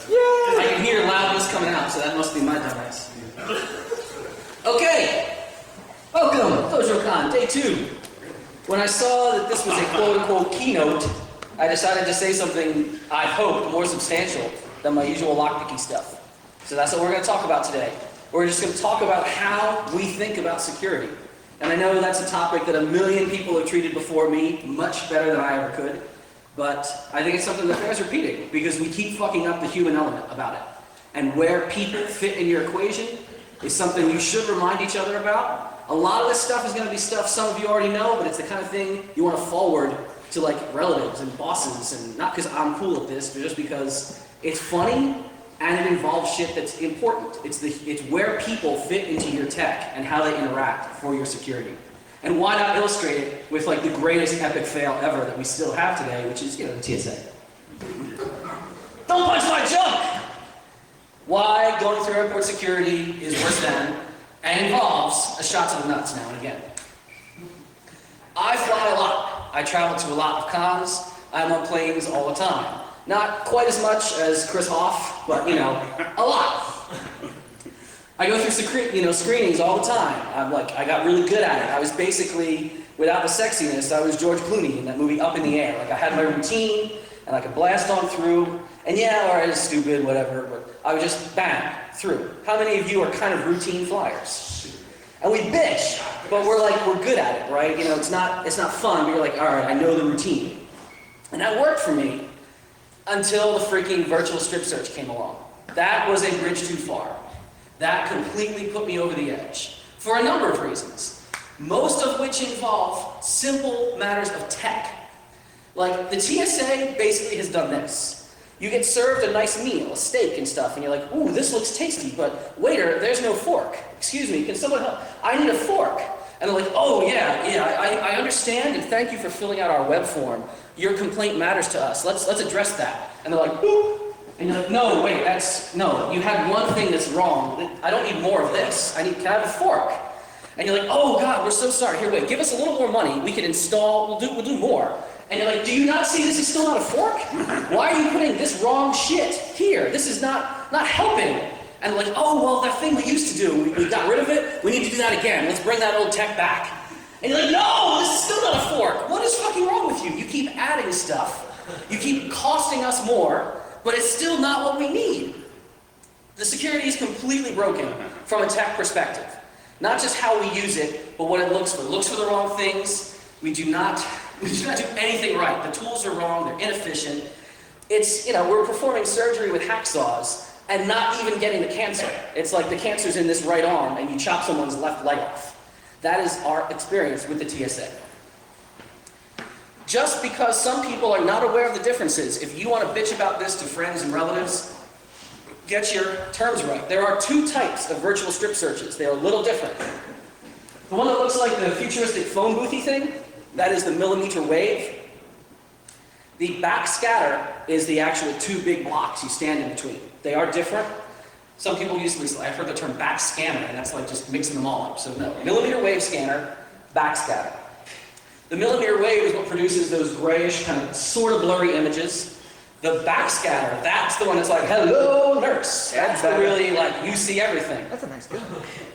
I can hear loudness coming out, so that must be my device. Okay, welcome, DojoCon, day 2. When I saw that this was a quote-unquote keynote, I decided to say something, I hope, more substantial than my usual lockpicky stuff. So that's what we're going to talk about today. We're just going to talk about how we think about security. And I know that's a topic that a million people have treated before me, much better than I ever could. But I think it's something that bears repeating, because we keep fucking up the human element about it. And where people fit in your equation is something you should remind each other about. A lot of this stuff is going to be stuff some of you already know, but it's the kind of thing you want to forward to like relatives and bosses, and not because I'm cool at this, but just because it's funny and it involves shit that's important. It's where people fit into your tech and how they interact for your security. And why not illustrate it with like the greatest epic fail ever that we still have today, which is, the TSA. Don't punch my junk! Why going through airport security is worse than, and involves, a shot to the nuts now and again. I fly a lot. I travel to a lot of cons. I'm on planes all the time. Not quite as much as Chris Hoff, but a lot. I go through screenings all the time. I got really good at it. I was basically, without the sexiness, I was George Clooney in that movie Up in the Air. Like I had my routine, and I could blast on through. And yeah, alright, it's stupid, whatever, but I would just bang through. How many of you are kind of routine flyers? And we bitch, but we're good at it, right? It's not fun, but you're like, alright, I know the routine. And that worked for me until the freaking virtual strip search came along. That was a bridge too far. That completely put me over the edge. For a number of reasons. Most of which involve simple matters of tech. Like, the TSA basically has done this. You get served a nice meal, a steak and stuff, and you're like, ooh, this looks tasty, but waiter, there's no fork. Excuse me, can someone help? I need a fork. And they're like, oh yeah, I understand, and thank you for filling out our web form. Your complaint matters to us. Let's address that. And they're like, boop. And you're like, no, wait, no, you had one thing that's wrong. I don't need more of this. Can I have a fork? And you're like, oh God, we're so sorry. Here, wait, give us a little more money. We can install, we'll do more. And you're like, do you not see this is still not a fork? Why are you putting this wrong shit here? This is not helping. And they're like, oh, well, that thing we used to do, we got rid of it. We need to do that again. Let's bring that old tech back. And you're like, no, this is still not a fork. What is fucking wrong with you? You keep adding stuff. You keep costing us more, but it's still not what we need. The security is completely broken from a tech perspective. Not just how we use it, but what it looks for. It looks for the wrong things. We do not do anything right. The tools are wrong, they're inefficient. It's, we're performing surgery with hacksaws and not even getting the cancer. It's like the cancer's in this right arm and you chop someone's left leg off. That is our experience with the TSA. Just because some people are not aware of the differences, if you want to bitch about this to friends and relatives, get your terms right. There are 2 types of virtual strip searches. They are a little different. The one that looks like the futuristic phone boothy thing, that is the millimeter wave. The backscatter is the actual 2 big blocks you stand in between. They are different. Some people I've heard the term backscanner, and that's like just mixing them all up. So no, millimeter wave scanner, backscatter. The millimeter wave is what produces those grayish, kind of sort of blurry images. The backscatter, that's the one that's like, hello, nurse. That's the really, you see everything. That's a nice gun.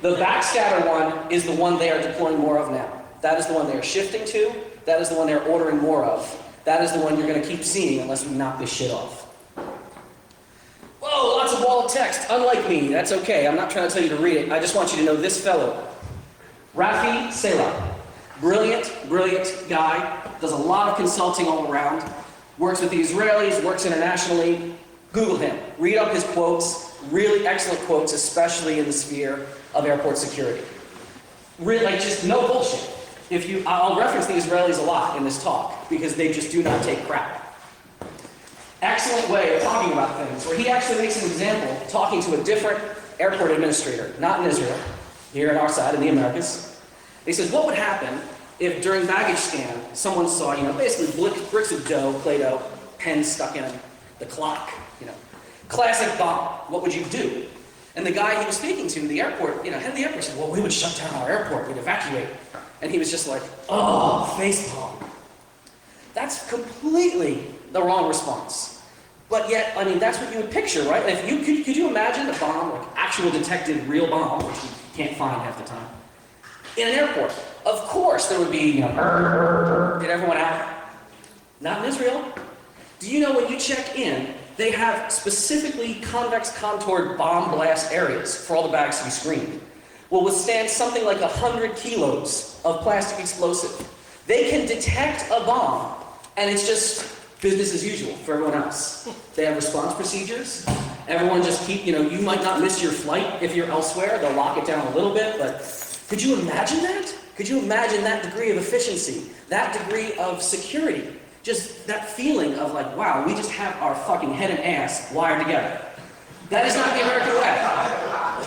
The backscatter one is the one they are deploying more of now. That is the one they are shifting to. That is the one they're ordering more of. That is the one you're going to keep seeing unless we knock this shit off. Whoa, lots of wall of text. Unlike me, that's okay. I'm not trying to tell you to read it. I just want you to know this fellow. Rafi Selah. Brilliant guy. Does a lot of consulting all around. Works with the Israelis, works internationally. Google him. Read up his quotes. Really excellent quotes, especially in the sphere of airport security. Really, just no bullshit. I'll reference the Israelis a lot in this talk because they just do not take crap. Excellent way of talking about things, where he actually makes an example talking to a different airport administrator, not in Israel, here on our side in the Americas. He says, what would happen if during baggage scan, someone saw, basically bricks of dough, Play-Doh, pens stuck in them, the clock, classic bomb, what would you do? And the guy he was speaking to, the airport, head of the airport said, well, we would shut down our airport, we'd evacuate. And he was just like, oh, facepalm. That's completely the wrong response. But yet, I mean, that's what you would picture, right? If you could you imagine a bomb, like actual detected real bomb, which you can't find half the time, in an airport? Of course there would be, you know, get everyone out. Not in Israel. Do you know when you check in, they have specifically convex contoured bomb blast areas for all the bags to be screened. Will withstand something like 100 kilos of plastic explosive. They can detect a bomb, and it's just business as usual for everyone else. They have response procedures. Everyone just keep, you know, you might not miss your flight if you're elsewhere. They'll lock it down a little bit, but could you imagine that? Could you imagine that degree of efficiency, that degree of security? Just that feeling of like, wow, we just have our fucking head and ass wired together. That is not the American way.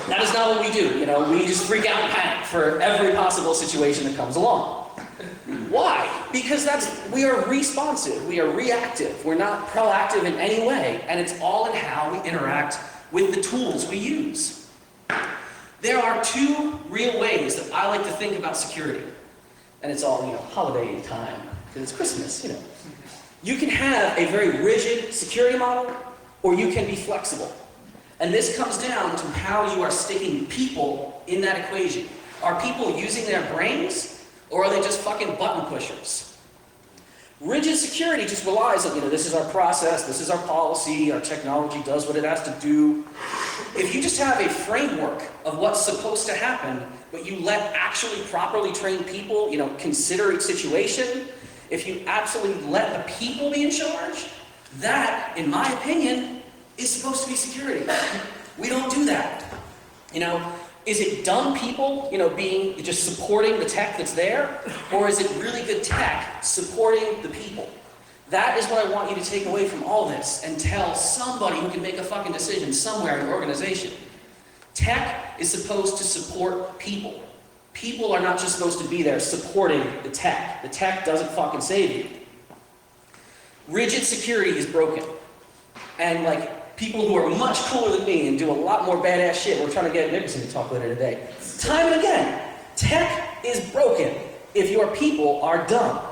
That is not what we do. You know, we just freak out and panic for every possible situation that comes along. Why? Because we are responsive, we are reactive, we're not proactive in any way, and it's all in how we interact with the tools we use. There are two real ways that I like to think about security, and it's all, you know, holiday time, because it's Christmas, you know. You can have a very rigid security model, or you can be flexible. And this comes down to how you are sticking people in that equation. Are people using their brains? Or are they just fucking button pushers? Rigid security just relies on, you know, this is our process, this is our policy, our technology does what it has to do. If you just have a framework of what's supposed to happen, but you let actually properly trained people, you know, consider each situation, if you absolutely let the people be in charge, that, in my opinion, is supposed to be security. We don't do that. You know, is it dumb people, you know, being just supporting the tech that's there? Or is it really good tech supporting the people? That is what I want you to take away from all this and tell somebody who can make a fucking decision somewhere in the organization. Tech is supposed to support people. People are not just supposed to be there supporting the tech. The tech doesn't fucking save you. Rigid security is broken. And like, people who are much cooler than me and do a lot more badass shit. We're trying to get Nickerson to talk later today. Time and again, tech is broken if your people are dumb.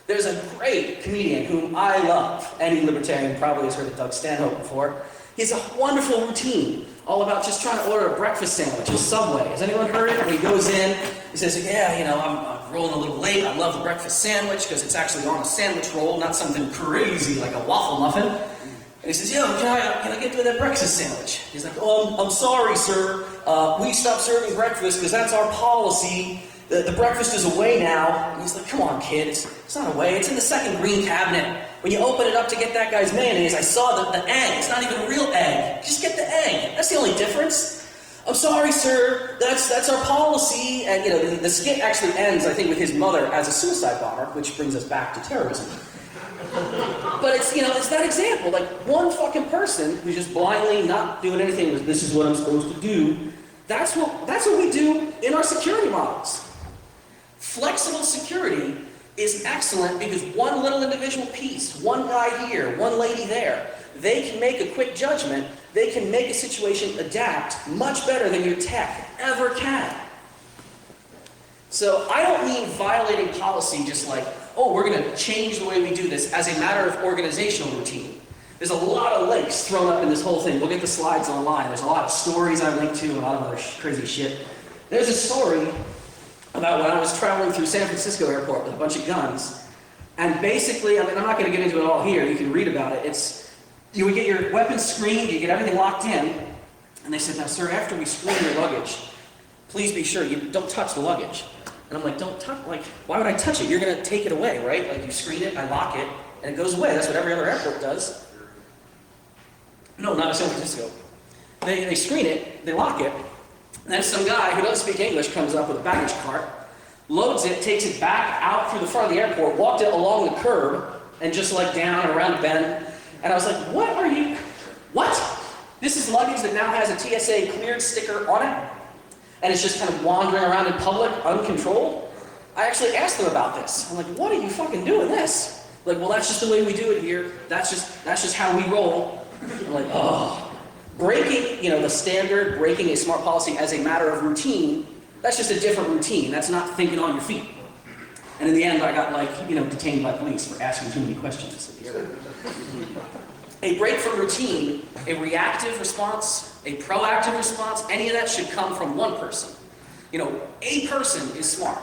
There's a great comedian whom I love. Any libertarian probably has heard of Doug Stanhope before. He has a wonderful routine all about just trying to order a breakfast sandwich at Subway. Has anyone heard it? When he goes in, he says, yeah, you know, I'm rolling a little late. I love the breakfast sandwich because it's actually on a sandwich roll, not something crazy like a waffle muffin. And he says, yo, can I get to that breakfast sandwich? He's like, oh, I'm sorry, sir. We stopped serving breakfast because that's our policy. The breakfast is away now. And he's like, come on, kid. It's not away. It's in the second green cabinet. When you open it up to get that guy's mayonnaise, I saw the egg. It's not even a real egg. Just get the egg. That's the only difference. I'm sorry, sir. That's our policy. And, you know, the skit actually ends, I think, with his mother as a suicide bomber, which brings us back to terrorism. But it's, you know, it's that example, like one fucking person who's just blindly not doing anything with this is what I'm supposed to do. That's what we do in our security models. Flexible security is excellent because one little individual piece, one guy here, one lady there, they can make a quick judgment, they can make a situation adapt much better than your tech ever can. So I don't mean violating policy just like, oh, we're going to change the way we do this as a matter of organizational routine. There's a lot of links thrown up in this whole thing. Look at the slides online. There's a lot of stories I linked to and a lot of other crazy shit. There's a story about when I was traveling through San Francisco airport with a bunch of guns. And basically, I mean, I'm not going to get into it all here. You can read about it. You would get your weapons screened, you get everything locked in. And they said, now, sir, after we screen your luggage, please be sure you don't touch the luggage. And I'm like, don't touch, like, why would I touch it? You're going to take it away, right? Like, you screen it, I lock it, and it goes away. That's what every other airport does. No, not in San Francisco. They screen it, they lock it, and then some guy who doesn't speak English comes up with a baggage cart, loads it, takes it back out through the front of the airport, walked it along the curb, and just like down and around a bend. And I was like, what? This is luggage that now has a TSA cleared sticker on it? And it's just kind of wandering around in public, uncontrolled? I actually asked them about this. I'm like, what are you fucking doing this? Like, well, that's just the way we do it here. That's just how we roll. I'm like, oh. Breaking, the standard, breaking a smart policy as a matter of routine, that's just a different routine. That's not thinking on your feet. And in the end, I got detained by police for asking too many questions at the airport. A break from routine, a reactive response, a proactive response, any of that should come from one person. A person is smart.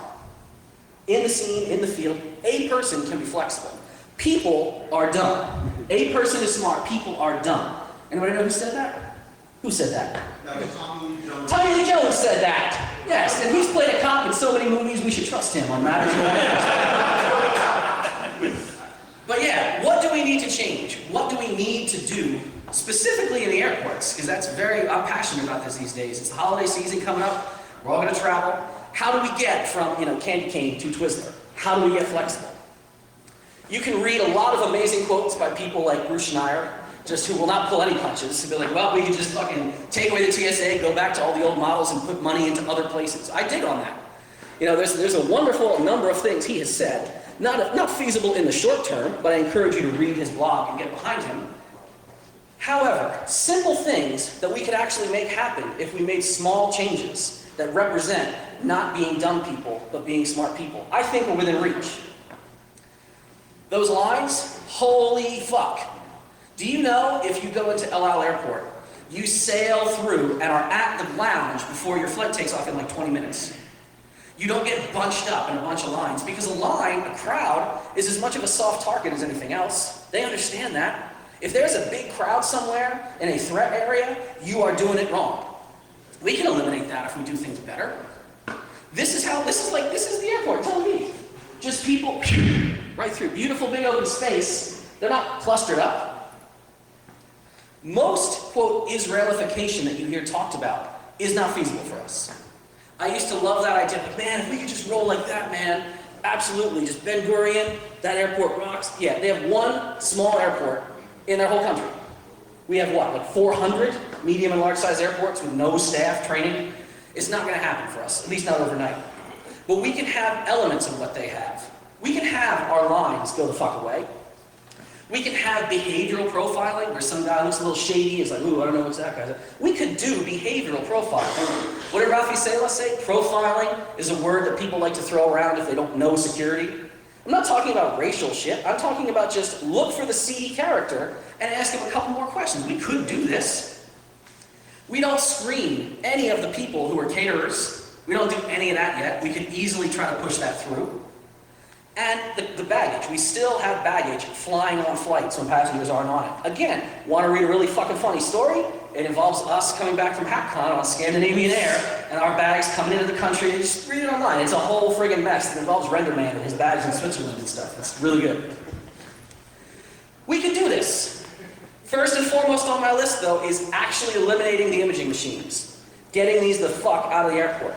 In the scene, in the field, a person can be flexible. People are dumb. A person is smart, people are dumb. Anybody know who said that? Who said that? That was Tommy Lee Jones. Tommy Lee Jones said that. Yes, and he's played a cop in so many movies, we should trust him on matters of But yeah, what do we need to change? What do we need to do, specifically in the airports? Because I'm passionate about this these days. It's the holiday season coming up. We're all going to travel. How do we get from, candy cane to Twizzler? How do we get flexible? You can read a lot of amazing quotes by people like Bruce Schneier, just who will not pull any punches, to be like, well, we can just fucking take away the TSA, go back to all the old models and put money into other places. I dig on that. There's a wonderful number of things he has said, not feasible in the short term, but I encourage you to read his blog and get behind him. However, simple things that we could actually make happen if we made small changes that represent not being dumb people, but being smart people, I think are within reach. Those lines, holy fuck. Do you know if you go into El Al Airport, you sail through and are at the lounge before your flight takes off in like 20 minutes? You don't get bunched up in a bunch of lines because a crowd, is as much of a soft target as anything else. They understand that. If there's a big crowd somewhere in a threat area, you are doing it wrong. We can eliminate that if we do things better. This is the airport, tell me. Just people, right through. Beautiful big open space. They're not clustered up. Most, quote, Israelification that you hear talked about is not feasible for us. I used to love that idea, like, man, if we could just roll like that, man, absolutely, just Ben Gurion, that airport rocks. Yeah, they have one small airport in their whole country. We have what, like 400 medium and large size airports with no staff training? It's not gonna happen for us, at least not overnight. But we can have elements of what they have. We can have our lines go the fuck away. We can have behavioral profiling, where some guy looks a little shady, is like, ooh, I don't know what's that guy's. We could do behavioral profiling. What did Rafi Sela say? Profiling is a word that people like to throw around if they don't know security. I'm not talking about racial shit. I'm talking about just look for the seedy character and ask him a couple more questions. We could do this. We don't screen any of the people who are caterers. We don't do any of that yet. We could easily try to push that through. And the baggage. We still have baggage flying on flights when passengers aren't on it. Again, want to read a really fucking funny story? It involves us coming back from HackCon on Scandinavian Air, and our bags coming into the country, and just read it online. It's a whole friggin' mess. It involves Renderman and his bags in Switzerland and stuff. It's really good. We can do this. First and foremost on my list, though, is actually eliminating the imaging machines. Getting these the fuck out of the airport.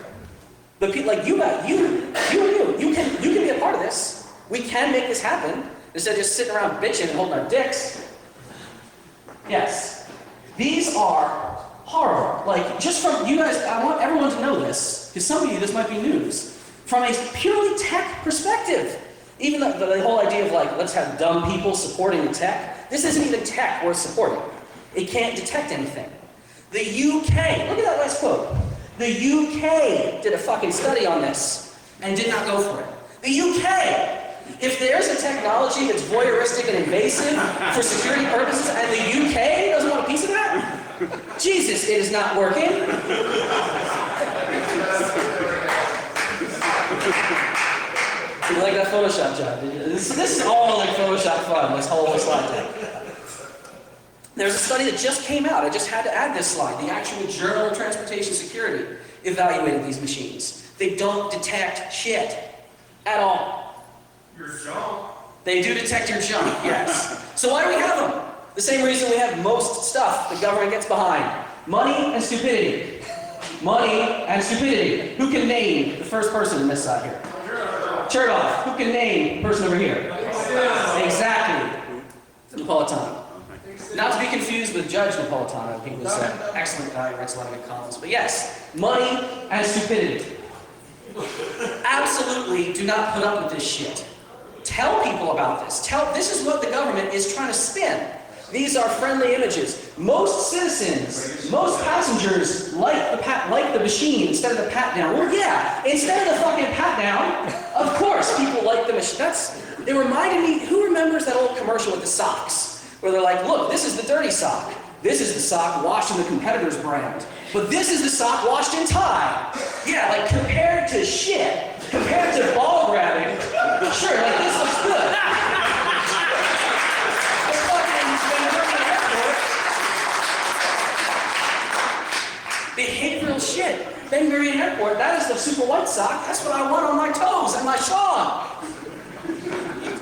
But people like you can be a part of this. We can make this happen instead of just sitting around bitching and holding our dicks. Yes. These are horrible. Like, just from you guys, I want everyone to know this, because some of you, this might be news. From a purely tech perspective, even the whole idea of like, let's have dumb people supporting the tech, this isn't even tech worth supporting. It can't detect anything. The UK, look at that last quote. The UK did a fucking study on this and did not go for it. The UK! If there's a technology that's voyeuristic and invasive for security purposes and the UK doesn't want a piece of that, Jesus, it is not working. You like that Photoshop job, did you? This is all like Photoshop fun, this whole slide deck. There's a study that just came out, I just had to add this slide, the actual Journal of Transportation Security evaluated these machines. They don't detect shit at all. Your junk. They do detect your junk, yes. So why do we have them? The same reason we have most stuff the government gets behind. Money and stupidity. Money and stupidity. Who can name the first person in this side here? Chertoff. Who can name the person over here? Exactly. Napolitano. Not to be confused with Judge Napolitano. He was an excellent guy, writes a lot of good columns. But yes, money and stupidity. Absolutely do not put up with this shit. Tell people about this. This is what the government is trying to spin. These are friendly images. Most citizens, most passengers like the machine instead of the pat down. Well, yeah, instead of the fucking pat down, Of course, people like the machine. It reminded me, who remembers that old commercial with the socks? Where they're like, look, this is the dirty sock. This is the sock washed in the competitor's brand. But this is the sock washed in Tide. Yeah, like compared to shit, compared to ball grabbing, sure, like this looks good. Behavioral shit. Ben Gurion Airport, that is the super white sock. That's what I want on my toes and my shaw.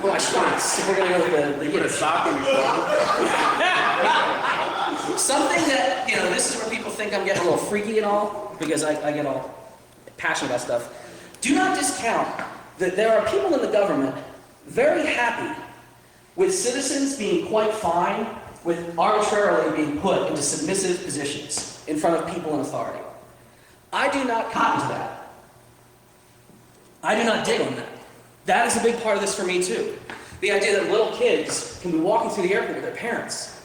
Or my schwanz, if we're going to go with the You put a sock in your shaw? Something that, this is where people think I'm getting a little freaky and all, because I get all passionate about stuff. Do not discount that there are people in the government very happy with citizens being quite fine with arbitrarily being put into submissive positions in front of people in authority. I do not cotton to that. I do not dig on that. That is a big part of this for me too. The idea that little kids can be walking through the airport with their parents.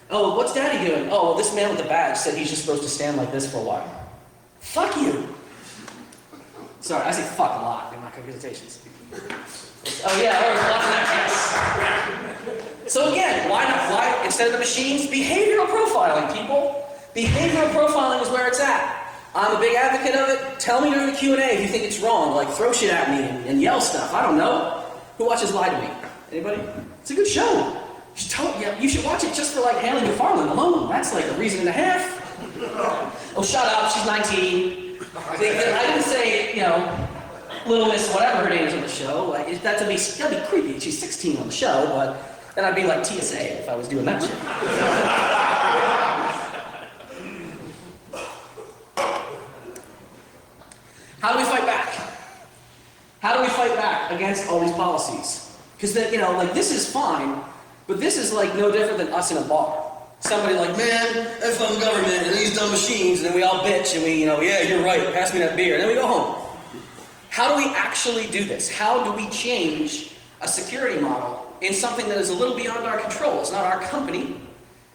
Oh, what's daddy doing? Oh, well, this man with the badge said he's just supposed to stand like this for a while. Fuck you. Sorry, I say fuck a lot in my presentations. Oh yeah, or a lot of that, yes. So again, why not? Why, instead of the machines, behavioral profiling, people. Behavioral profiling is where it's at. I'm a big advocate of it. Tell me during the Q&A if you think it's wrong. Like, throw shit at me and yell stuff. I don't know. Who watches Lie to Me? Anybody? It's a good show. You should watch it just for, like, Haley McFarland alone. That's, like, a reason and a half. Oh, shut up. She's 19. I didn't say, Little Miss whatever her name is on the show. Like, that'd be creepy. She's 16 on the show, but then I'd be like TSA if I was doing that shit. How do we fight back? How do we fight back against all these policies? Because this is fine, but this is like no different than us in a bar. Somebody like, man, F on government and these dumb machines, and then we all bitch and we, yeah, you're right, pass me that beer, and then we go home. How do we actually do this? How do we change a security model in something that is a little beyond our control? It's not our company.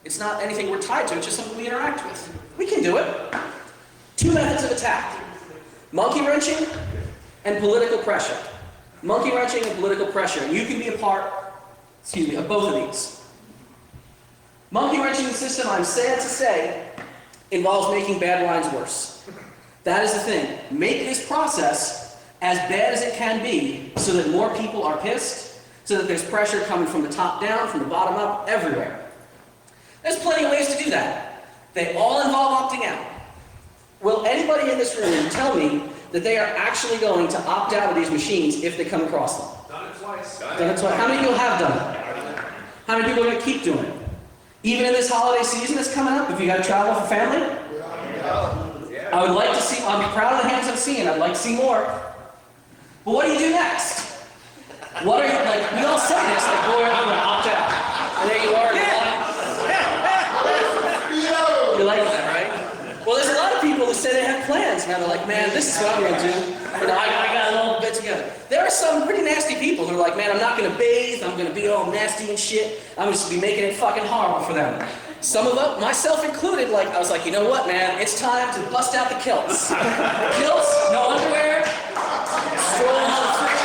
It's not anything we're tied to. It's just something we interact with. We can do it. 2 methods of attack. Monkey wrenching and political pressure. Monkey wrenching and political pressure. And you can be a part, of both of these. Monkey wrenching the system, I'm sad to say, involves making bad lines worse. That is the thing. Make this process as bad as it can be so that more people are pissed, so that there's pressure coming from the top down, from the bottom up, everywhere. There's plenty of ways to do that. They all involve opting out. Will anybody in this room tell me that they are actually going to opt out of these machines if they come across them? Done it twice. Done it twice. How many people have done it? How many people are going to keep doing it? Even in this holiday season that's coming up, if you got to travel for family? I would like to see, I'm proud of the hands I'm seeing, I'd like to see more. But what do you do next? What are you, we all say this, boy, I'm going to opt out. And there you are. You like that, right? Well, there's a lot of people who say they have plans, man. They're like, man, this is what I'm going to do. I got it all bit together. There are some pretty nasty people who are like, man, I'm not going to bathe. I'm going to be all nasty and shit. I'm just going to be making it fucking horrible for them. Some of them, myself included, I was like, you know what, man? It's time to bust out the kilts. Kilts, no underwear, stroll on the street.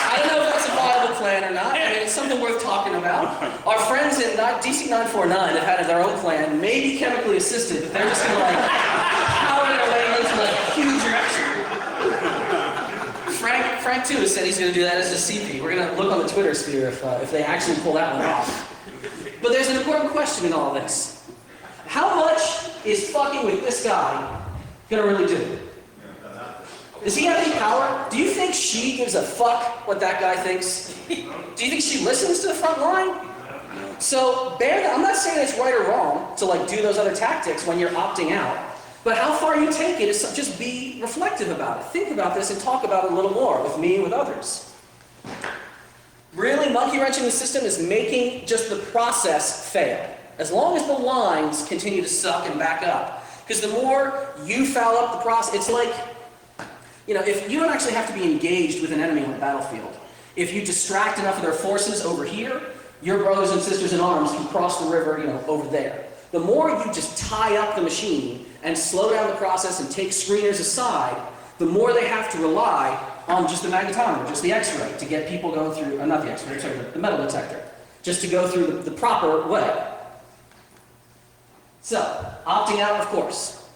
I don't know if that's a viable plan or not. I mean, it's something worth talking about. Our friends in DC 949 have had their own plan, maybe chemically assisted, but they're just going to power their way into a huge erection. Frank too has said he's going to do that as a CP. We're going to look on the Twitter sphere if they actually pull that one off. But there's an important question in all this. How much is fucking with this guy going to really do? Does he have any power? Do you think she gives a fuck what that guy thinks? Do you think she listens to the front line? So, I'm not saying it's right or wrong to do those other tactics when you're opting out. But how far you take it is just be reflective about it. Think about this and talk about it a little more with me and with others. Really, monkey wrenching the system is making just the process fail. As long as the lines continue to suck and back up. Because the more you foul up the process, it's like, if you don't actually have to be engaged with an enemy on the battlefield, if you distract enough of their forces over here, your brothers and sisters in arms can cross the river, over there. The more you just tie up the machine and slow down the process and take screeners aside, the more they have to rely on just the magnetometer, just the X-ray, to get people going through, not the X-ray, sorry, the metal detector, just to go through the proper way. So, opting out, of course.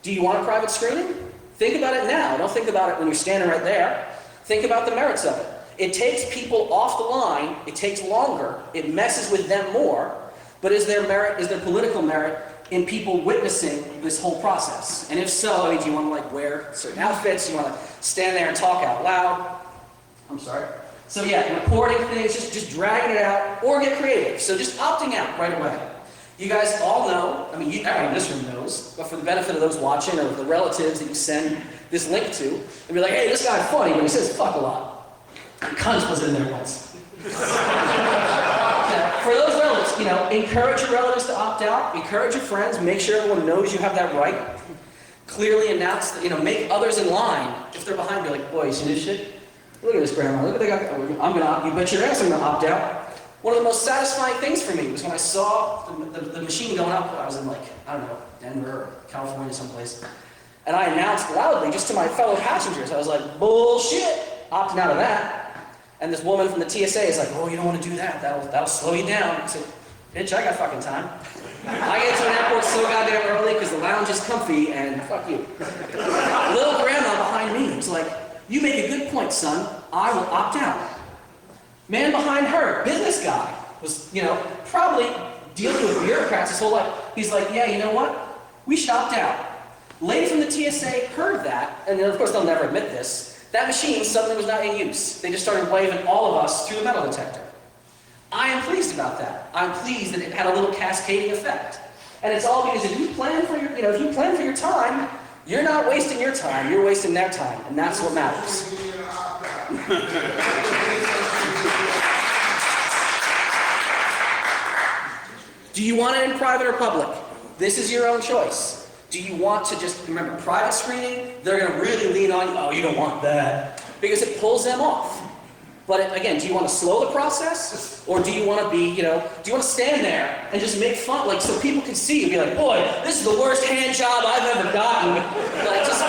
Do you want a private screening? Think about it now. Don't think about it when you're standing right there. Think about the merits of it. It takes people off the line, it takes longer, it messes with them more, but is there merit, is there political merit in people witnessing this whole process? And if so, I mean, do you want to like wear certain outfits? Do you want to stand there and talk out loud? I'm sorry. So yeah, recording things, just dragging it out, or get creative. So just opting out right away. You guys all know, I mean, everyone in this room knows, but for the benefit of those watching or the relatives that you send this link to, and be like, hey, this guy's funny, but he says fuck a lot. Cunt was in there once. Now, for those relatives, encourage your relatives to opt out, encourage your friends, make sure everyone knows you have that right. Clearly announce that, make others in line, if they're behind you, like, boy, you see this shit? Look at this grandma, look at the guy, I'm gonna opt, you bet your ass I'm gonna opt out. One of the most satisfying things for me was when I saw the machine going up. I was in Denver or California someplace. And I announced loudly just to my fellow passengers. I was like, bullshit, opting out of that. And this woman from the TSA is like, oh, you don't want to do that. That'll slow you down. I said, bitch, I got fucking time. I get to an airport so goddamn early because the lounge is comfy and fuck you. Little grandma behind me was like, you make a good point, son. I will opt out. Man behind her, business guy, was, probably dealing with bureaucrats his whole life. He's like, yeah, you know what? We should opt out. Lady from the TSA heard that, and of course they'll never admit this. That machine suddenly was not in use. They just started waving all of us through the metal detector. I am pleased about that. I'm pleased that it had a little cascading effect. And it's all because if you plan for your time, you're not wasting your time, you're wasting their time, and that's what matters. Do you want it in private or public? This is your own choice. Do you want to just, remember, private screening, they're going to really lean on you, oh, you don't want that, because it pulls them off. But again, do you want to slow the process? Or do you want to be, do you want to stand there and just make fun, like, so people can see you, be like, boy, this is the worst hand job I've ever gotten. Like, just,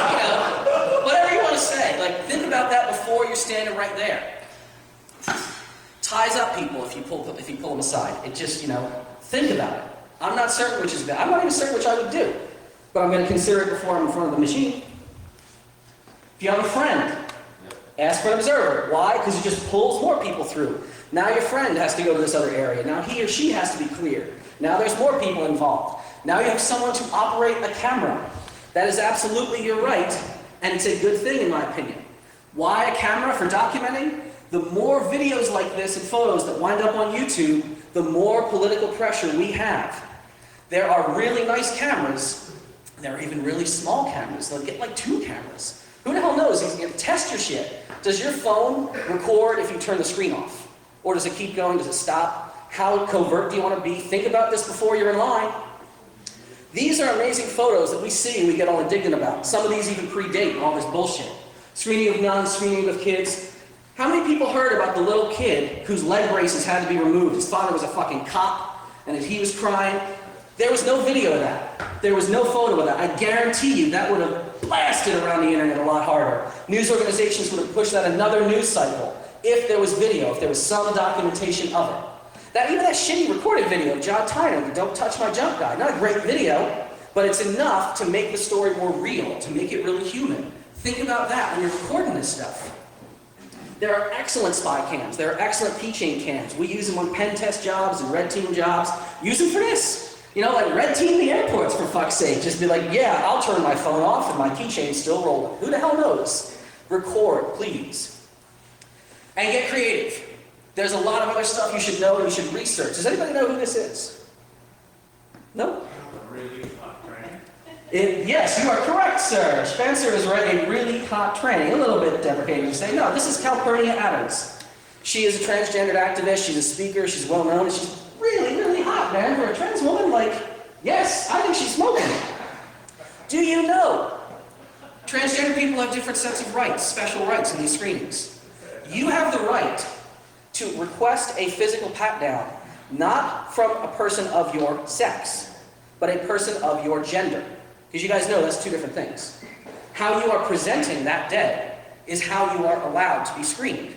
whatever you want to say. Like, think about that before you're standing right there. Ties up people if you pull them aside. It just, think about it. I'm not certain which is bad. I'm not even certain which I would do. But I'm going to consider it before I'm in front of the machine. If you have a friend, ask for an observer. Why? Because it just pulls more people through. Now your friend has to go to this other area. Now he or she has to be clear. Now there's more people involved. Now you have someone to operate a camera. That is absolutely your right, and it's a good thing in my opinion. Why a camera for documenting? The more videos like this and photos that wind up on YouTube, the more political pressure we have. There are really nice cameras. There are even really small cameras. They'll get like 2 cameras. Who the hell knows? You can test your shit. Does your phone record if you turn the screen off? Or does it keep going? Does it stop? How covert do you want to be? Think about this before you're in line. These are amazing photos that we see and we get all indignant about. Some of these even predate all this bullshit. Screening of nuns, screening of kids. How many people heard about the little kid whose leg braces had to be removed? His father was a fucking cop, and as he was crying, there was no video of that. There was no photo of that. I guarantee you that would have blasted around the internet a lot harder. News organizations would have pushed that another news cycle if there was video, if there was some documentation of it. Even that shitty recorded video of John Tyner, the Don't Touch My Junk guy, not a great video, but it's enough to make the story more real, to make it really human. Think about that when you're recording this stuff. There are excellent spy cams. There are excellent keychain cams. We use them on pen test jobs and red team jobs. Use them for this. Like red team the airports, for fuck's sake. Just be like, yeah, I'll turn my phone off and my keychain's still rolling. Who the hell knows? Record, please. And get creative. There's a lot of other stuff you should know and you should research. Does anybody know who this is? No? Yes, you are correct, sir. Spencer is running a really hot tranny. A little bit deprecating to say, no, this is Calpurnia Adams. She is a transgendered activist, she's a speaker, she's well known, and she's really, really hot, man. For a trans woman, yes, I think she's smoking. Do you know? Transgender people have different sets of rights, special rights in these screenings. You have the right to request a physical pat-down, not from a person of your sex, but a person of your gender. Because you guys know that's 2 different things. How you are presenting that day is how you are allowed to be screened.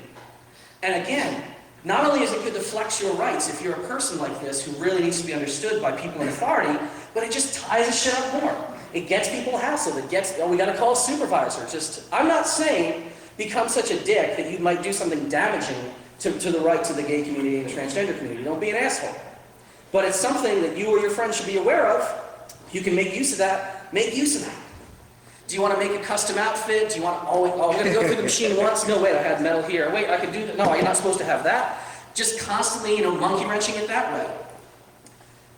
And again, not only is it good to flex your rights if you're a person like this who really needs to be understood by people in authority, but it just ties the shit up more. It gets people hassled. It gets, we gotta call a supervisor. I'm not saying become such a dick that you might do something damaging to the rights of the gay community and the transgender community. Don't be an asshole. But it's something that you or your friends should be aware of. You can make use of that. Make use of that. Do you want to make a custom outfit? Do you want to, I'm going to go through the machine once. No, wait, I had metal here. Wait, I could do that. No, you're not supposed to have that. Just constantly, monkey wrenching it that way.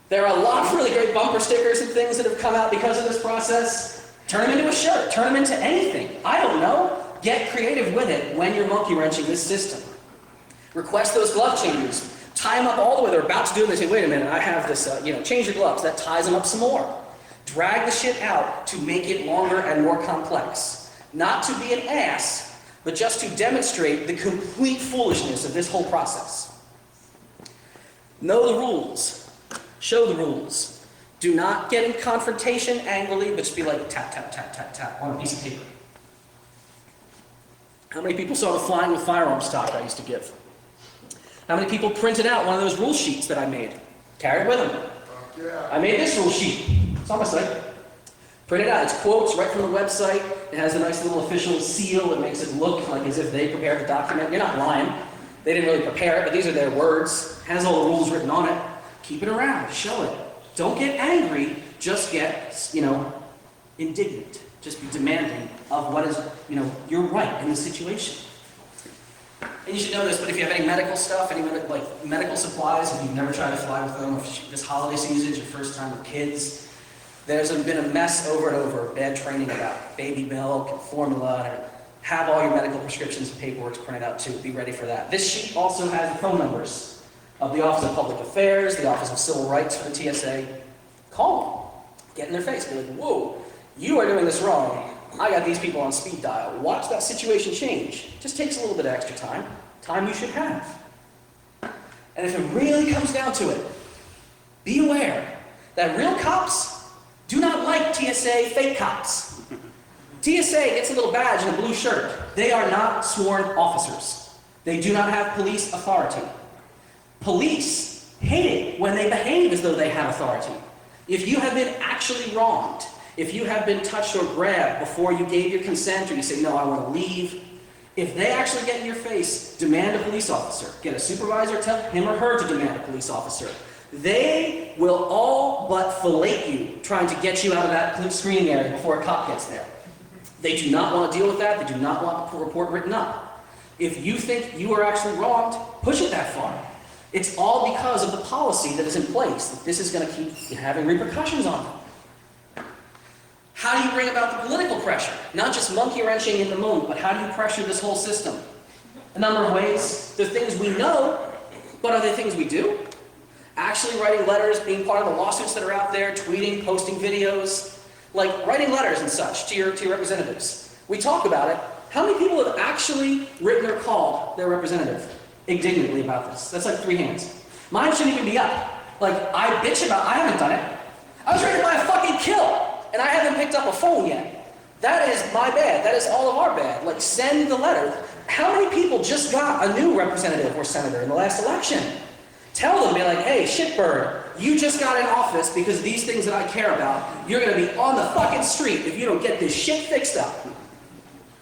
There are a lot of really great bumper stickers and things that have come out because of this process. Turn them into a shirt. Turn them into anything. I don't know. Get creative with it when you're monkey wrenching this system. Request those glove changes. Tie them up all the way. They're about to do it. They say, wait a minute, I have this, change your gloves. That ties them up some more. Drag the shit out to make it longer and more complex. Not to be an ass, but just to demonstrate the complete foolishness of this whole process. Know the rules. Show the rules. Do not get in confrontation angrily, but just be like tap, tap, tap, tap, tap on a piece of paper. How many people saw the flying with firearms talk I used to give? How many people printed out one of those rule sheets that I made? Carried with them. Yeah. I made this rule sheet. It's on my site. Print it out. It's quotes right from the website. It has a nice little official seal that makes it look like as if they prepared the document. You're not lying. They didn't really prepare it, but these are their words. It has all the rules written on it. Keep it around. Show it. Don't get angry. Just get, indignant. Just be demanding of what is, your right in the situation. And you should know this, but if you have any medical stuff, any medical supplies, if you've never tried to fly with them, if this holiday season is your first time with kids, there's been a mess over and over, bad training about baby milk and formula, and have all your medical prescriptions and paperwork printed out too. Be ready for that. This sheet also has the phone numbers of the Office of Public Affairs, the Office of Civil Rights for the TSA. Call them. Get in their face. Be like, whoa, you are doing this wrong. I got these people on speed dial. Watch that situation change. Just takes a little bit of extra time. Time you should have. And if it really comes down to it, be aware that real cops do not like TSA fake cops. TSA gets a little badge and a blue shirt. They are not sworn officers. They do not have police authority. Police hate it when they behave as though they have authority. If you have been actually wronged, if you have been touched or grabbed before you gave your consent or you say, no, I want to leave, if they actually get in your face, demand a police officer. Get a supervisor, tell him or her to demand a police officer. They will all but fillet you trying to get you out of that screening area before a cop gets there. They do not want to deal with that. They do not want the report written up. If you think you are actually wronged, push it that far. It's all because of the policy that is in place, that this is going to keep having repercussions on them. How do you bring about the political pressure? Not just monkey wrenching in the moment, but how do you pressure this whole system? A number of ways. There are things we know, but are there things we do? Actually writing letters, being part of the lawsuits that are out there, tweeting, posting videos, like writing letters and such to your representatives. We talk about it. How many people have actually written or called their representative indignantly about this? That's like 3 hands. Mine shouldn't even be up. Like, I haven't done it. I was ready to buy a fucking kill. And I haven't picked up a phone yet. That is my bad. That is all of our bad. Like, send the letter. How many people just got a new representative or senator in the last election? Tell them, be like, hey, shitbird, you just got in office because these things that I care about, you're going to be on the fucking street if you don't get this shit fixed up.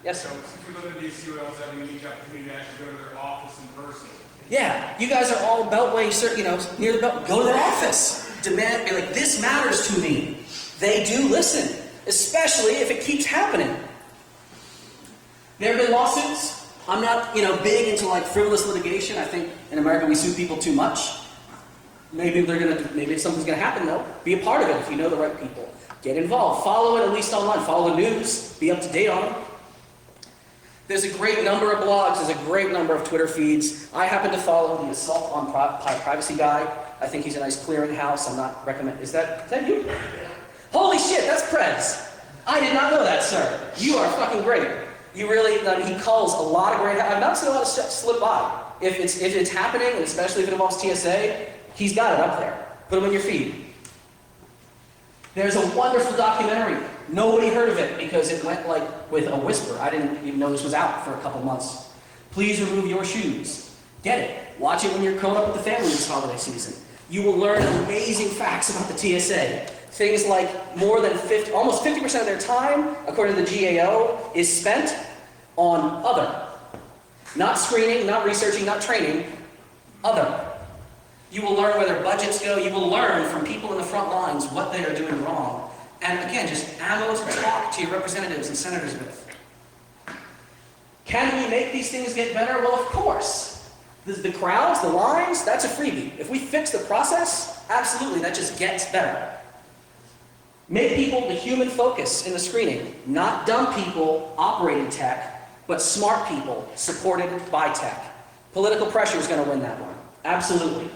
Yes, sir? So, since we live in DC, we also have a unique opportunity to actually go to their office in person. Yeah, you guys are all beltway, near the belt. Go to their office. Demand, be like, this matters to me. They do listen, especially if it keeps happening. There have been lawsuits. I'm not, big into frivolous litigation. I think in America we sue people too much. Maybe something's gonna happen though. Be a part of it if you know the right people. Get involved. Follow it at least online. Follow the news. Be up to date on it. There's a great number of blogs. There's a great number of Twitter feeds. I happen to follow the Assault on Privacy guy. I think he's a nice clearinghouse. I'm not recommend. Is that you? Holy shit, that's Prez. I did not know that, sir. You are fucking great. You really, he calls a lot of great, I've not seen a lot of stuff slip by. If it's happening, and especially if it involves TSA, he's got it up there. Put him in your feed. There's a wonderful documentary Nobody heard of it because it went like with a whisper. I didn't even know this was out for a couple months. Please remove your shoes. Get it. Watch it when you're curled up with the family this holiday season. You will learn amazing facts about the TSA. Things like almost 50% of their time, according to the GAO, is spent on other. Not screening, not researching, not training, other. You will learn where their budgets go. You will learn from people in the front lines what they are doing wrong. And again, just ammo to talk to your representatives and senators with. Can we make these things get better? Well, of course. The crowds, the lines, that's a freebie. If we fix the process, absolutely, that just gets better. Make people the human focus in the screening, not dumb people operating tech, but smart people supported by tech. Political pressure is going to win that one. Absolutely.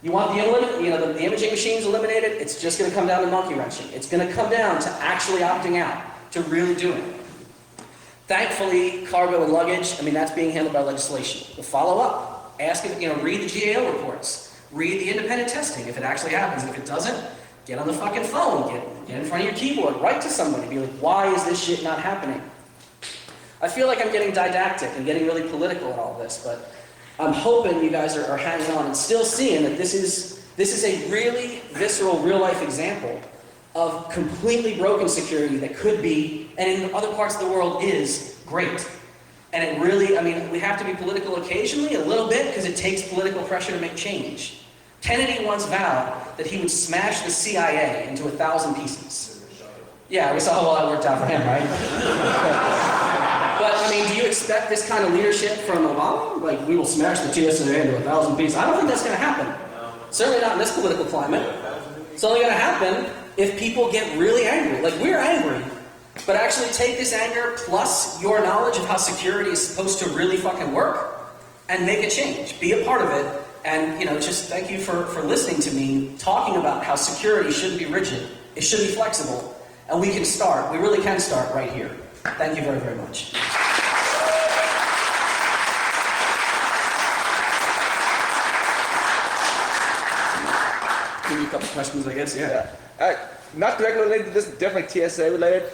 You want the imaging machines eliminated, it's just going to come down to monkey wrenching. It's going to come down to actually opting out, to really doing it. Thankfully, cargo and luggage, that's being handled by legislation. The follow-up. Ask if, read the GAO reports. Read the independent testing if it actually happens. And if it doesn't, get on the fucking phone. Get in front of your keyboard. Write to somebody. Be like, why is this shit not happening? I feel like I'm getting didactic and getting really political in all this, but I'm hoping you guys are hanging on and still seeing that this is a really visceral, real-life example of completely broken security that could be, and in other parts of the world is, great. And it really, we have to be political occasionally, a little bit, because it takes political pressure to make change. Kennedy once vowed that he would smash the CIA into 1,000 pieces. Yeah, we saw how well that worked out for him, right? But, do you expect this kind of leadership from Obama? Like, we will smash the TSA into 1,000 pieces. I don't think that's going to happen. Certainly not in this political climate. It's only going to happen if people get really angry. Like, we're angry. But actually take this anger plus your knowledge of how security is supposed to really fucking work and make a change. Be a part of it. And, just thank you for listening to me talking about how security shouldn't be rigid. It should be flexible. And we can start. We really can start right here. Thank you very, very much. Give you a couple questions, I guess. Yeah. Not directly related to this, definitely TSA related.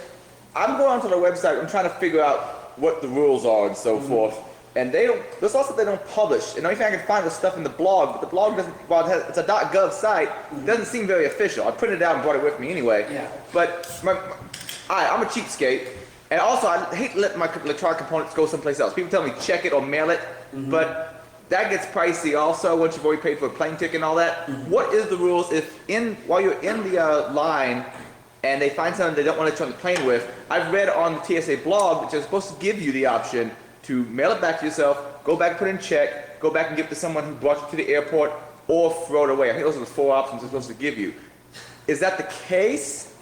I'm going onto their website. I'm trying to figure out what the rules are and so forth. And there's also they don't publish. And the only thing I can find is stuff in the blog, but the blog doesn't, it's a .gov site, it doesn't seem very official. I printed it out and brought it with me anyway. Yeah. But I'm a cheapskate. And also, I hate to let my electronic components go someplace else. People tell me check it or mail it, but that gets pricey also once you've already paid for a plane ticket and all that. What is the rules if while you're in the line and they find something they don't want to turn the plane with? I've read on the TSA blog that they're supposed to give you the option to mail it back to yourself, go back and put it in check, go back and give it to someone who brought you to the airport, or throw it away. I think those are the 4 options they're supposed to give you. Is that the case?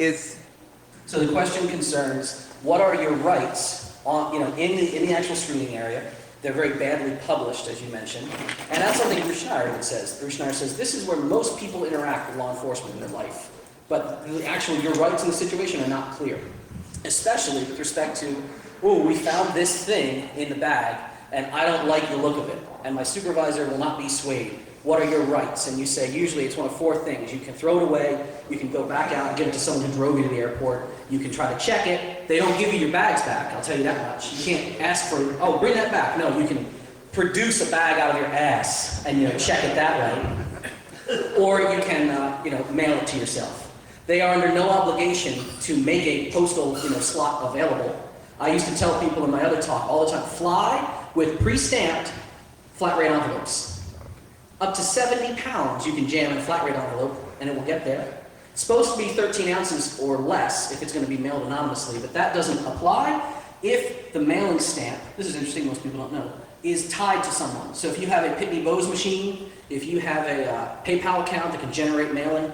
So the question concerns what are your rights on, in the actual screening area. They're very badly published, as you mentioned. And that's something Bruce Schneier even says. Bruce Schneier says this is where most people interact with law enforcement in their life. But your rights in the situation are not clear. Especially with respect to, we found this thing in the bag, and I don't like the look of it, and my supervisor will not be swayed. What are your rights? And you say, usually it's one of 4 things. You can throw it away, you can go back out and give it to someone who drove you to the airport, you can try to check it. They don't give you your bags back, I'll tell you that much. You can't ask for, bring that back. No, you can produce a bag out of your ass and check it that way. Or you can mail it to yourself. They are under no obligation to make a postal slot available. I used to tell people in my other talk all the time, fly with pre-stamped flat rate envelopes. Up to 70 pounds you can jam in a flat rate envelope and it will get there. It's supposed to be 13 ounces or less if it's going to be mailed anonymously, but that doesn't apply if the mailing stamp, this is interesting, most people don't know, is tied to someone. So if you have a Pitney Bowes machine, if you have a PayPal account that can generate mailing,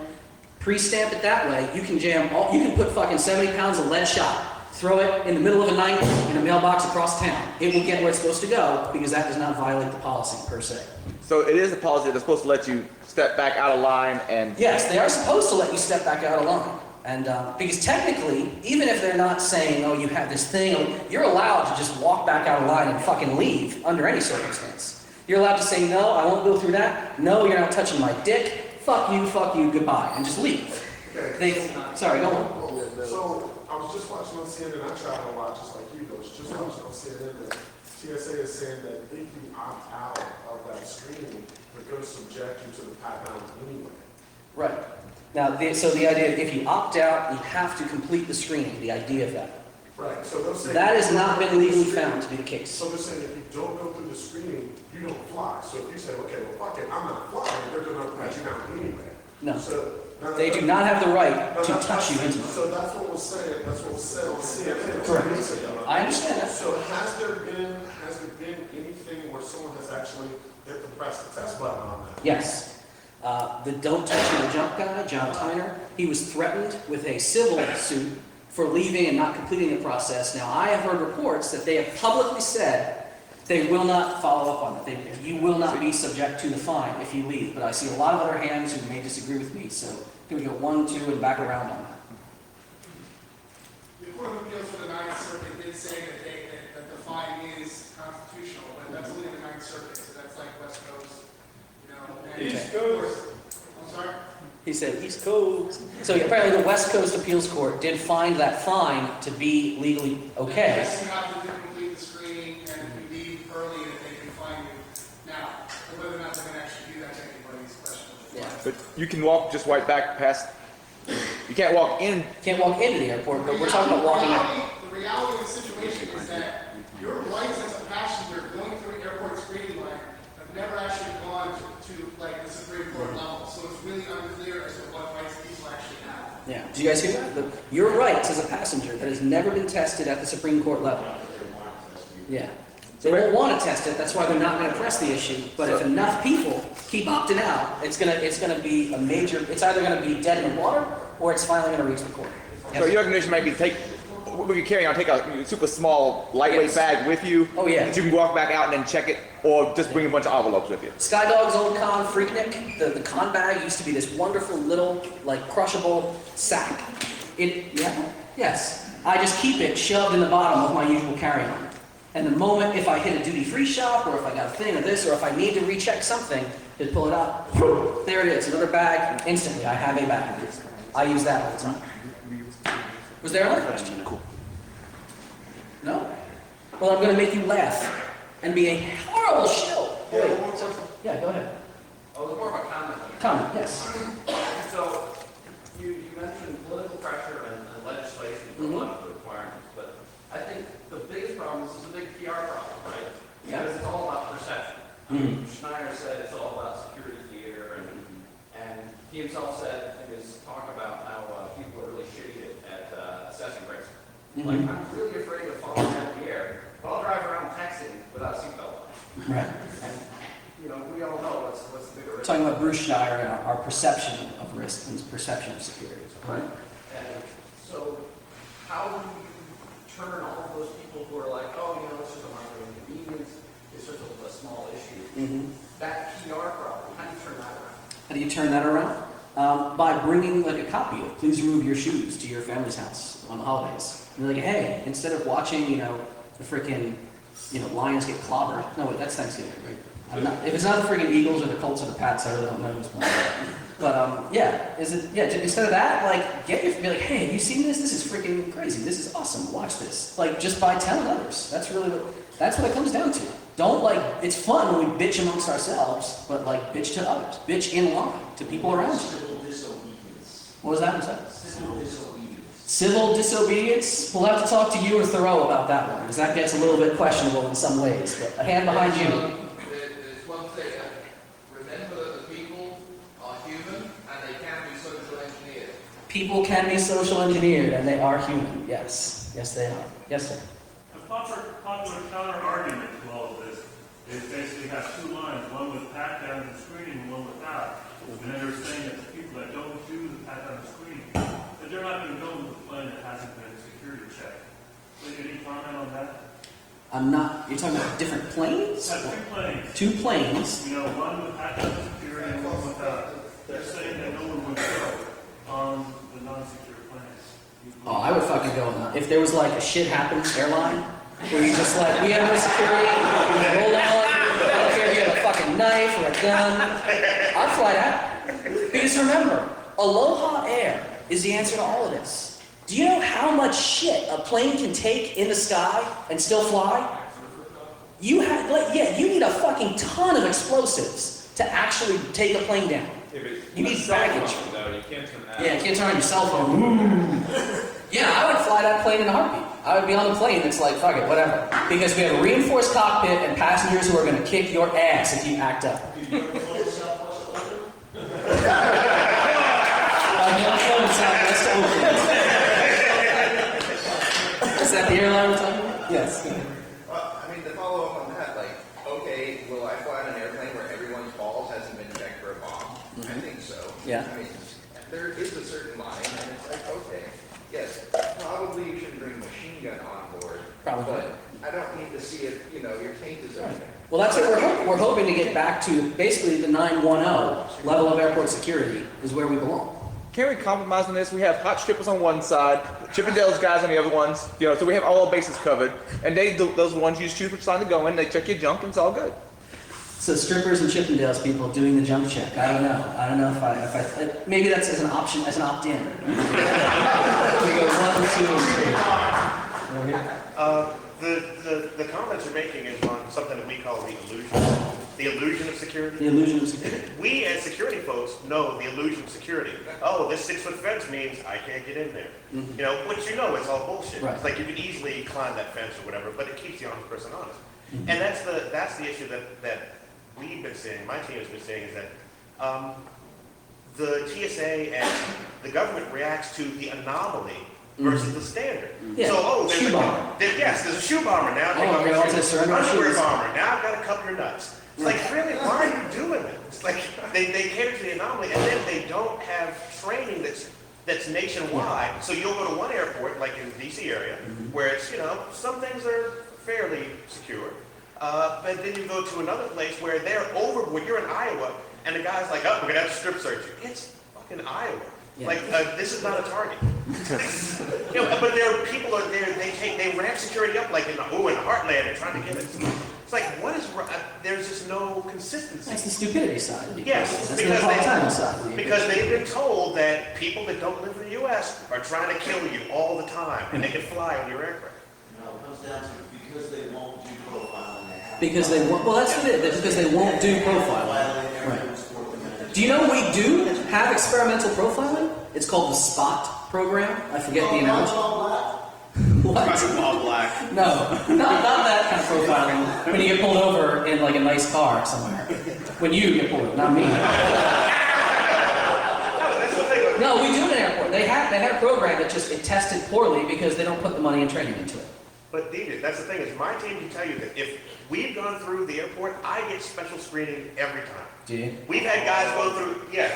pre-stamp it that way, you can you can put fucking 70 pounds of lead shot, throw it in the middle of a night in a mailbox across town. It will get where it's supposed to go because that does not violate the policy per se. So it is a policy that's supposed to let you step back out of line and... Yes, they are supposed to let you step back out of line. And because technically, even if they're not saying, you have this thing, you're allowed to just walk back out of line and fucking leave under any circumstance. You're allowed to say, no, I won't go through that. No, you're not touching my dick. Fuck you, goodbye. And just leave. Sorry, go on. So, I was just watching on CNN, I travel a lot, just like you, but just watching on CNN that TSA is saying that if you opt out of that screening, they're going to subject you to the pat down anyway. Right. Now, so the idea, if you opt out, you have to complete the screening, the idea of that. Right, so they'll say. That has not been legally found to be the case. So they're saying if you don't go through the screening, you don't fly. So if you say, okay, well, fuck it, I'm not flying, they're going to pat you down anyway. No. So, They do not have the right to touch you intimately. So that's what was said on CNN. Correct. I understand that. So has there been anything where someone has actually hit the press the test button on that? Yes. The Don't Touch Me or Jump guy, John Tyner, he was threatened with a civil suit for leaving and not completing the process. Now, I have heard reports that they have publicly said they will not follow up on it. You will not be subject to the fine if you leave. But I see a lot of other hands who may disagree with me, so can we go 1, 2, and back around on that? The Court of Appeals for the Ninth Circuit did say that the fine is constitutional, but that's only the Ninth Circuit, so that's like West Coast, and East Coast. I'm sorry? He said East Coast. So apparently the West Coast Appeals Court did find that fine to be legally okay. Yes, you have to complete the screening, and if you leave early, that they can fine you. Now, whether or not they're going to actually do that to anybody's question. Yeah. But you can walk just right back past. You can't walk in. Can't walk into the airport, but we're talking about walking out. The reality of the situation is that your rights as a passenger going through an airport screening line have never actually gone to like the Supreme Court level. So it's really unclear as to what rights people actually have. Yeah. Do you guys hear that? Your rights as a passenger that has never been tested at the Supreme Court level. Yeah. They won't want to test it. That's why they're not going to press the issue. But if enough people keep opting out, it's gonna be a major. It's either going to be dead in the water or it's finally going to reach the court. So your recommendation might be take. What you carry on, take a super small, lightweight Yes. bag with you. Oh, yeah. That you can walk back out and then check it, or just bring a bunch of envelopes with you. Skydog's old con Freaknik, the con bag used to be this wonderful little, like, crushable sack. Yes. I just keep it shoved in the bottom of my usual carry-on. And the moment, if I hit a duty-free shop, or if I got a thing of this, or if I need to recheck something, just pull it out. There it is, another bag. Instantly, I have a bag. I use that all the time. Was there another question? Cool. No? Well, I'm going to make you laugh and be a horrible shill. Yeah, go ahead. Oh, it was more of a comment. Comment, yes. So, you mentioned political pressure and legislation for a lot of the requirements, but I think the biggest problem, this is a big PR problem, right? Yeah. Because it's all about perception. Schneider said it's all about security theater, and he himself said in his talk about how people are really shitty at assessing risk. Like, I'm really afraid of falling out of the air, but I'll drive around texting without a seatbelt on. Right. And, we all know what's the bigger risk. Talking about Bruce Schneider and our perception of risk and perception of security. Right. And so, how do you turn all of those people who are like, oh, it's just a minor inconvenience, it's just a small issue, that PR problem, how do you turn that around? How do you turn that around? By bringing like a copy of Please Remove Your Shoes to your family's house on the holidays. You're like, hey, instead of watching, the freaking, Lions get clobbered. No, wait, that's Thanksgiving, right? If it's not the freaking Eagles or the Colts or the Pats, I really don't know who's playing. But instead of that, like, be like, hey, have you seen this? This is freaking crazy. This is awesome. Watch this. Like, just by telling others. That's what it comes down to. Don't it's fun when we bitch amongst ourselves, but like, bitch to others. Bitch in line to people around you. Civil disobedience. What was that? What's that? Civil disobedience. Civil disobedience? We'll have to talk to you or Thoreau about that one, because that gets a little bit questionable in some ways. But a hand behind you. There's one thing. Remember that the people are human and they can be social engineered. People can be social engineered, and they are human. Yes. Yes, they are. Yes, sir. The popular counter-argument to all of this is basically has two lines, one with pat-down and screening and one without. And then they're saying that the people that don't do the pat-down and screening, that they're not going to go with a plane that hasn't been a security check. So any comment on that? You're talking about different planes? Two planes. Two planes. One with pat-down and security and one without. They're saying that no one would go on the non-secure planes. Oh, I would fucking go on that. If there was like a shit happens airline, where you just like, we have no security, we roll out, I don't care if you have a fucking knife or a gun, I'd fly that. Because remember, Aloha Air is the answer to all of this. Do you know how much shit a plane can take in the sky and still fly? You have, you need a fucking ton of explosives to actually take a plane down. You need baggage. Though, you can't turn that. Yeah, you can't turn on your cell phone. Yeah, I would fly that plane in a heartbeat. I would be on the plane that's like, fuck it, whatever. Because we have a reinforced cockpit and passengers who are going to kick your ass if you act up. Is that the airline we're talking about? Yes. Well, I mean, to follow up on that, like, okay, will I fly on an airplane where everyone's balls hasn't been checked for a bomb? I think so. Yeah. I mean, there is a certain line, and it's like, okay, yes, probably you shouldn't bring a machine gun on board. Probably. But I don't need to see it, your taint is everything. Well, that's what we're hoping to get back to. Basically, the 910 level of airport security is where we belong. Can we compromise on this? We have hot strippers on one side, Chippendales guys on the other ones, so we have all bases covered. And those ones you just choose which side to go in, they check your junk, and it's all good. So strippers and Chippendales people doing the jump check. I don't know if I maybe that's as an option, as an opt-in. We go 1, 2, and 3. The comments you're making is on something that we call the illusion of security. The illusion of security. We as security folks know the illusion of security. Oh, this 6-foot fence means I can't get in there. Mm-hmm. Which it's all bullshit. Right. It's like you can easily climb that fence or whatever, but it keeps the honest person honest. Mm-hmm. And that's the issue that we've been seeing, my team has been seeing, is that the TSA and the government reacts to the anomaly versus the standard. Yeah. So, Shoe bomber. there's a shoe bomber now. Oh, okay, I'll take surrender Underwear shoes. bomber. Now I've got to cup your nuts. It's like, really, why are you doing it? It's like they cater to the anomaly, and then they don't have training that's nationwide. So you'll go to one airport, like in the DC area, where it's, some things are fairly secure. But then you go to another place where they're overboard. You're in Iowa, and the guy's like, oh, we're going to have to strip search you. It's fucking Iowa. Yeah. Like, this is not a target. But there are people are there, they ramp security up like in the heartland, they're trying to get it. It's like, what is, there's just no consistency. That's the stupidity side. Yes, That's the part-time side. because they've been told that people that don't live in the U.S. are trying to kill you all the time, and they can fly on your aircraft. No, it comes down to because they won't do profiling. Because they won't, well, that's what it is, because they won't do profiling. Right. Do you know we do have experimental profiling? It's called the SPOT program. I forget the analogy. What? All black. No, not that kind of profiling. When you get pulled over in like a nice car somewhere. When you get pulled over, not me. No, we do in an airport. They had a program that just it tested poorly because they don't put the money and training into it. But DJ, that's the thing is my team can tell you that if we've gone through the airport, I get special screening every time. Do you? We've had guys go through, yeah.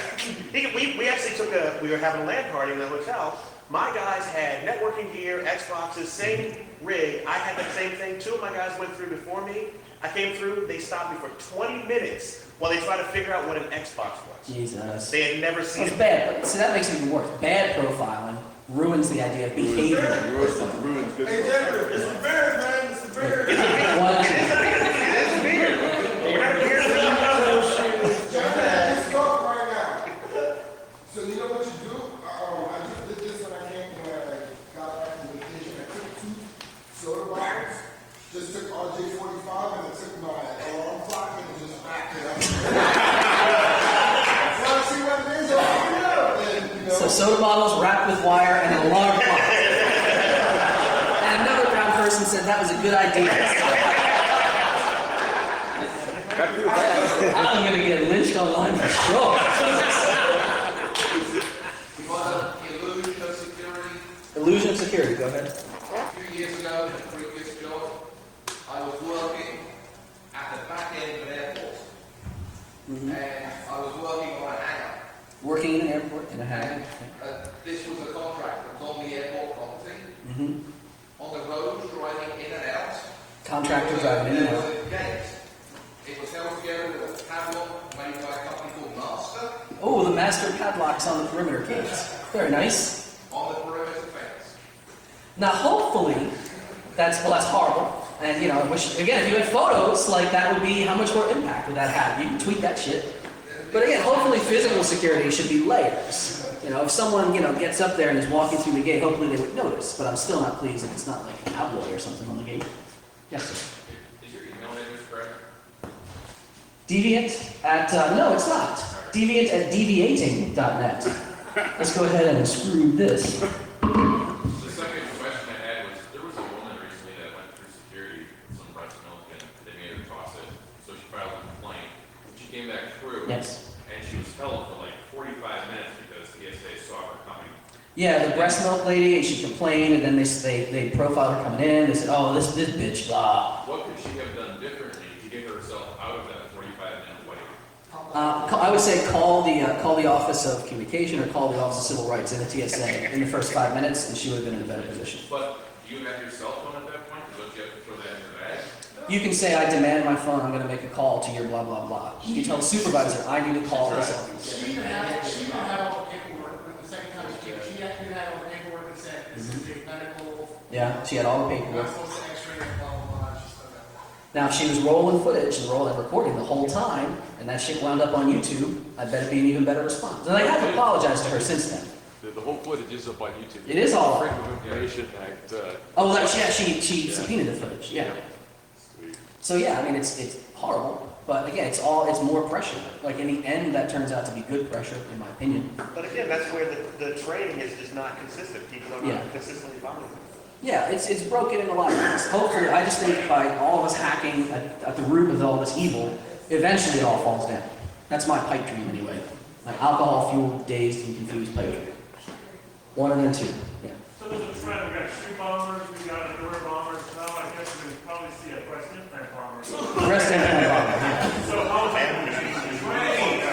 We actually we were having a LAN party in the hotel. My guys had networking gear, Xboxes, same rig. I had the same thing. 2 of my guys went through before me. I came through, they stopped me for 20 minutes while they tried to figure out what an Xbox was. Jesus. They had never seen That's it. bad. But, see, that makes it even worse. Bad profiling ruins the idea of behavior. Ruins good. Hey, Denver, it's the Bears, man, it's the Bears. What? It is weird. We're not here to Let's talk right now. So you know what you do? I just did this when I got back from vacation. I took 2 soda bottles, just took RJ45 and I took my alarm clock and just backed it up. So I see what it is over. So soda bottles wrapped with wire and an alarm clock. And another brown person said that was a good idea. I'm gonna get lynched online for sure. Illusion of security. Illusion of security, go ahead. A few years ago, in a previous job, I was working at the back end of an airport. And I was working on a hangar. Working in an airport in a hangar. This was a contractor on the airport property. On the road, driving in and out. Contractor driving in and out. There was a gate. It was held together with a padlock made by a company called Master Oh, the master padlocks on the perimeter gates. Very nice. on the perimeter fence. Now, hopefully, that's horrible. And I wish again if you had photos like that would be how much more impact would that have? You can tweet that shit. But again, hopefully, physical security should be layers. You know, if someone, you know, gets up there and is walking through the gate, hopefully they would notice, but I'm still not pleased if it's not like an outlaw or something on the gate. Yes, sir. Is your email address correct? Deviant at, no, it's not. Deviant at deviating.net. Let's go ahead and screw this. The second question I had was, there was a woman recently that went through security with some breast milk and they made her toss it, so she filed a complaint. She came back through. Yes. And she was held for like 45 minutes because TSA saw her coming. Yeah, the breast milk lady, and she complained, and then they profiled her coming in. They said, oh, this bitch, blah. What could she have done differently to get herself out of that 45-minute wait? I would say call the Office of Communication or call the Office of Civil Rights in the TSA in the first 5 minutes, and she would have been in a better position. But do you have your cell phone at that point? Don't you have to throw that in your bag? You can say, I demand my phone, I'm going to make a call to your blah, blah, blah. You can tell the supervisor, I need to call this office. She even had all the paperwork, but the second time she came, she actually had all the paperwork and said, this is a medical, Yeah, she had all the you're paperwork. not supposed to x-ray and blah, blah, blah, she said that. Now, if she was rolling footage and recording the whole time, and that shit wound up on YouTube, I bet it'd be an even better response. And I have apologized to her since then. The whole footage is up on YouTube. It is all up. Freedom of Information Act. Oh, yeah, she subpoenaed the footage, yeah. Sweet. So yeah, I mean, it's horrible, but again, it's more pressure. Like in the end, that turns out to be good pressure, in my opinion. But again, that's where the training is just not consistent. People are Yeah. not consistently following it. Yeah, it's broken in a lot of ways. Hopefully, I just think by all of us hacking at the root of all this evil, eventually it all falls down. That's my pipe dream anyway. Like alcohol-fueled, dazed, and confused pipe dream. One and then two, yeah. So there's a trend, we got street bombers, we got door bombers, now I guess we can probably see a breast implant bomber. Breast implant bomber, yeah. So how is that going to be training?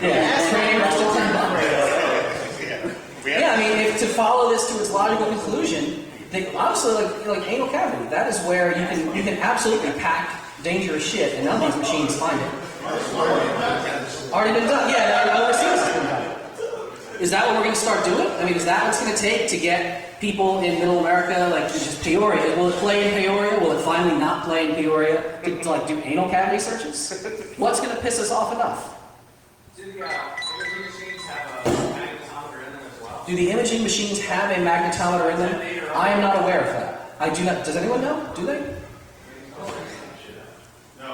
Yeah, training breast implant bomber. Yeah, I mean, to follow this to its logical conclusion, obviously, like anal cavity, that is where you can absolutely pack dangerous shit, and none of these machines find it. Already been done. Yeah, overseas it's been done. Is that what we're going to start doing? I mean, is that what's going to take to get people in Middle America, like just Peoria? Will it play in Peoria? Will it finally not play in Peoria to like do anal cavity searches? What's going to piss us off enough? Do the imaging machines have a magnetometer in them as well? Do the imaging machines have a magnetometer in them? I am not aware of that. I do not. Does anyone know? Do they?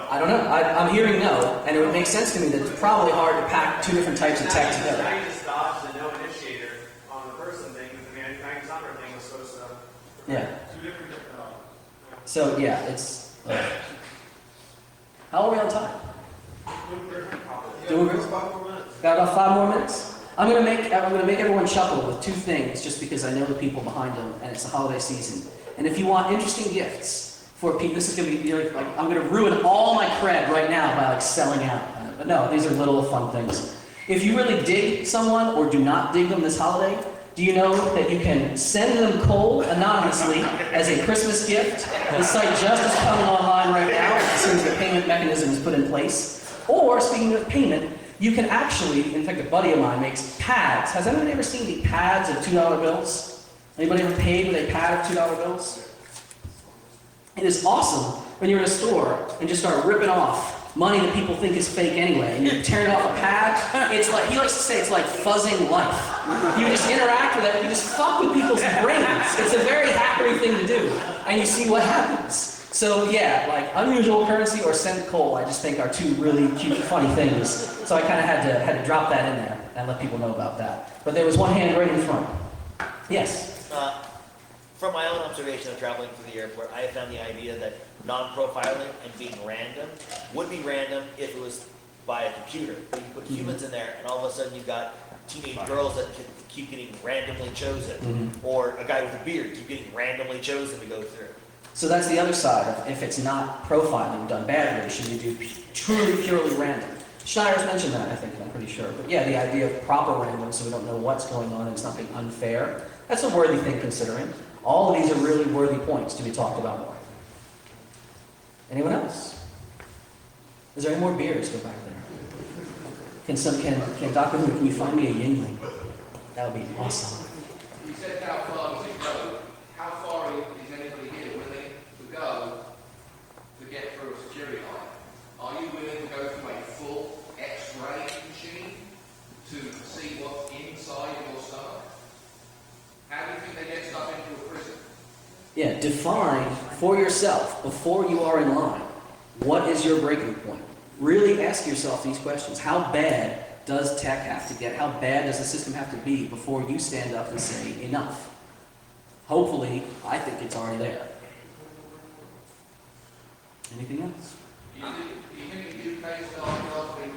I don't know. I'm hearing no, and it would make sense to me that it's probably hard to pack two different types of tech together. Dodge the no initiator on the person thing, the magnetometer thing was supposed to. Yeah. Two different, So yeah, it's. How are we on time? Doing good? Got about 5 more minutes. I'm gonna make everyone chuckle with two things, just because I know the people behind them, and it's the holiday season. And if you want interesting gifts for people, this is gonna be like I'm gonna ruin all my cred right now by like selling out. But no, these are little fun things. If you really dig someone or do not dig them this holiday, do you know that you can send them coal anonymously as a Christmas gift? The site just is coming online right now as soon as the payment mechanism is put in place. Or, speaking of payment, you can actually, in fact, a buddy of mine makes pads. Has anyone ever seen the pads of $2 bills? Anybody ever paid with a pad of $2 bills? It is awesome when you're in a store and just start ripping off money that people think is fake anyway, and you're tearing off a pad. It's like, he likes to say it's like fuzzing life. You just interact with it, you just fuck with people's brains. It's a very hackery thing to do, and you see what happens. So yeah, like unusual currency or send coal, I just think are two really cute, funny things. So I kind of had to drop that in there and let people know about that. But there was one hand right in front. Yes. From my own observation of traveling through the airport, I have found the idea that non-profiling and being random would be random if it was by a computer. But you put humans in there, and all of a sudden you've got teenage girls that keep getting randomly chosen, or a guy with a beard keep getting randomly chosen to go through. So that's the other side of if it's not profiling done badly, should you do truly purely random? Schneider's mentioned that, I think, I'm pretty sure. But yeah, the idea of proper random, so we don't know what's going on and it's not being unfair, that's a worthy thing considering. All of these are really worthy points to be talked about more. Anyone else? Is there any more beers? Go back there. Can Dr. Who, can you find me a Yingling? That would be awesome. You said how far does it go? How far is anybody here willing to go to get through a security line? Are you willing to go through a full X-ray machine to see what's Yeah, define for yourself, before you are in line, what is your breaking point? Really ask yourself these questions. How bad does tech have to get? How bad does the system have to be before you stand up and say enough? Hopefully, I think it's already there. Anything else? You think the UK started off with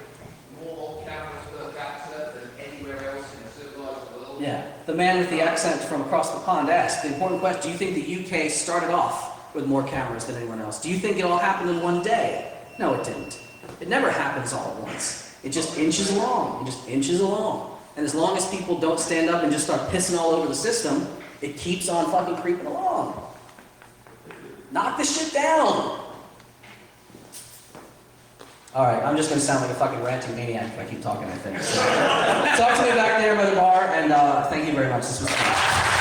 more cameras per capita than anywhere else in the civilized world? Yeah, the man with the accent from across the pond asked the important question, do you think the UK started off with more cameras than anyone else? Do you think it all happened in one day? No, it didn't. It never happens all at once. It just inches along, it just inches along. And as long as people don't stand up and just start pissing all over the system, it keeps on fucking creeping along. Knock this shit down. All right, I'm just going to sound like a fucking ranting maniac if I keep talking, I think. So, talk to me back there by the bar, and thank you very much. This was fun.